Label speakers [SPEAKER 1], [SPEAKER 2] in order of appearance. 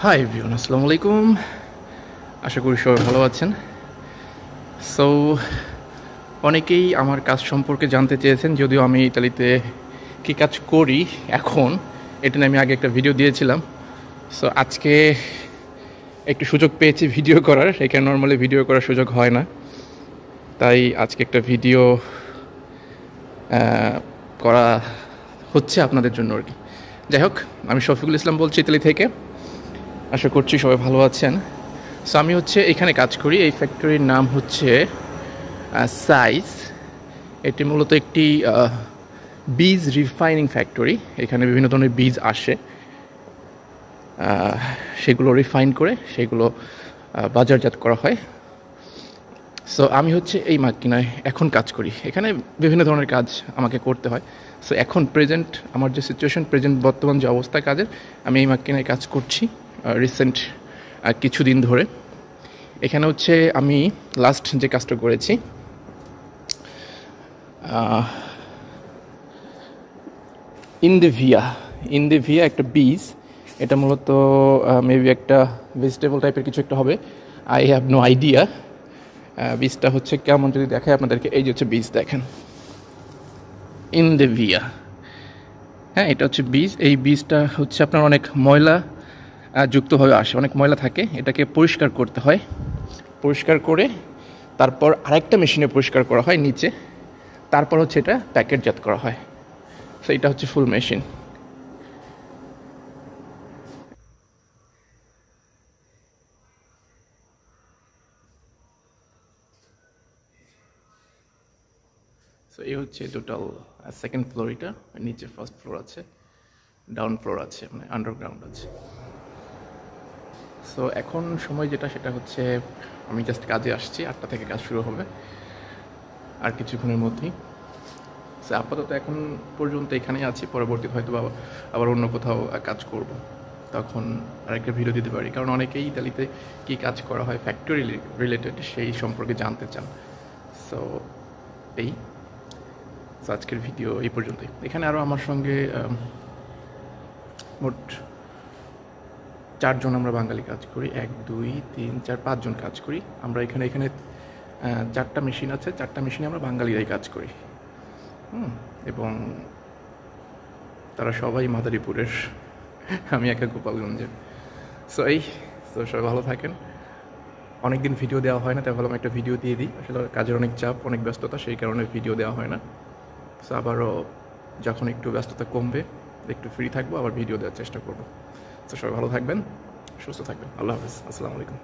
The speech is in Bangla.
[SPEAKER 1] হাই এভরিওয়ান, আসসালামু আলাইকুম। আশা করি সবাই ভালো আছেন। সো অনেকেই আমার কাজ সম্পর্কে জানতে চেয়েছেন, যদিও আমি ইতালিতে কী কাজ করি এখন এটা নিয়ে আমি আগে একটা ভিডিও দিয়েছিলাম। সো আজকে একটু সুযোগ পেয়েছি ভিডিও করার, এখানে নর্মালি ভিডিও করার সুযোগ হয় না, তাই আজকে একটা ভিডিও করা হচ্ছে আপনাদের জন্য আর কি। যাই হোক, আমি শফিকুল ইসলাম বলছি ইতালি থেকে। আশা করছি সবাই ভালো আছেন। সো আমি এখানে কাজ করি, এই ফ্যাক্টরির নাম হচ্ছে সাইজ। এটি মূলত একটি বীজ রিফাইনিং ফ্যাক্টরি। এখানে বিভিন্ন ধরনের বীজ আসে, সেগুলো রিফাইন করে সেগুলো বাজারজাত করা হয়। সো আমি এই মাকিনায় এখন কাজ করি। এখানে বিভিন্ন ধরনের কাজ আমাকে করতে হয়। সো এখন প্রেজেন্ট আমার যে সিচুয়েশন, বর্তমান যে অবস্থা কাজের, আমি এই মাকিনায় কাজ করছি রিসেন্ট কিছুদিন ধরে। এখানে আমি লাস্ট যে কাজটা করেছি, ইন্দেভিয়া একটা বীজ। এটা মূলত মেবি একটা ভেজিটেবল টাইপের কিছু একটা হবে, আই হ্যাভ নো আইডিয়া। বীজটা কেমন যদি দেখায় আপনাদেরকে, এই যে বীজ দেখেন, ইন্দেভিয়া। হ্যাঁ, এটা বীজ। এই বীজটা আপনার অনেক ময়লা যুক্তভাবে আসে, অনেক ময়লা থাকে, এটাকে পরিষ্কার করতে হয়। পরিষ্কার করে তারপর আরেকটা মেশিনে পরিষ্কার করা হয় নিচে, তারপর এটা প্যাকেটজাত করা হয়। সো এটা ফুল মেশিন। সো এই টোটাল সেকেন্ড ফ্লোর। এটা নিচে ফার্স্ট ফ্লোর আছে, ডাউন ফ্লোর আছে, মানে আন্ডারগ্রাউন্ড আছে। সো এখন সময় যেটা, সেটা আমি জাস্ট কাজে আসছি, 8টা থেকে কাজ শুরু হবে আর কিছুক্ষণের মধ্যেই। সো আপাতত এখন পর্যন্ত এখানেই আছি, পরবর্তীতে হয়তো আবার অন্য কোথাও কাজ করব, তখন আরেকটা ভিডিও দিতে পারি। কারণ অনেকেই ইতালিতে কী কাজ করা হয় ফ্যাক্টরি রিলেটেড সেই সম্পর্কে জানতে চান। সো আজকের ভিডিও এই পর্যন্তই। এখানে আরও আমার সঙ্গে মোট 4 জন আমরা বাঙালি কাজ করি। 1 2 3 4 5 জন কাজ করি আমরা এখানে। 4টা মেশিন আছে, 4টা মেশিনে আমরা বাঙালিরাই কাজ করি। এবং তারা সবাই মাদারীপুরের, আমি একা গোপালগঞ্জের। সো সবাই ভালো থাকেন। অনেকদিন ভিডিও দেওয়া হয় না, তাই ভাবলাম একটা ভিডিও দিয়ে দিই। আসলে কাজের অনেক চাপ, অনেক ব্যস্ততা, সেই কারণে ভিডিও দেওয়া হয় না। সো আবারও যখন একটু ব্যস্ততা কমবে, একটু ফ্রি থাকবো, আবার ভিডিও দেওয়ার চেষ্টা করবো। তো সবাই ভালো থাকবেন, সুস্থ থাকবেন। আল্লাহ হাফেজ, আসসালামু আলাইকুম।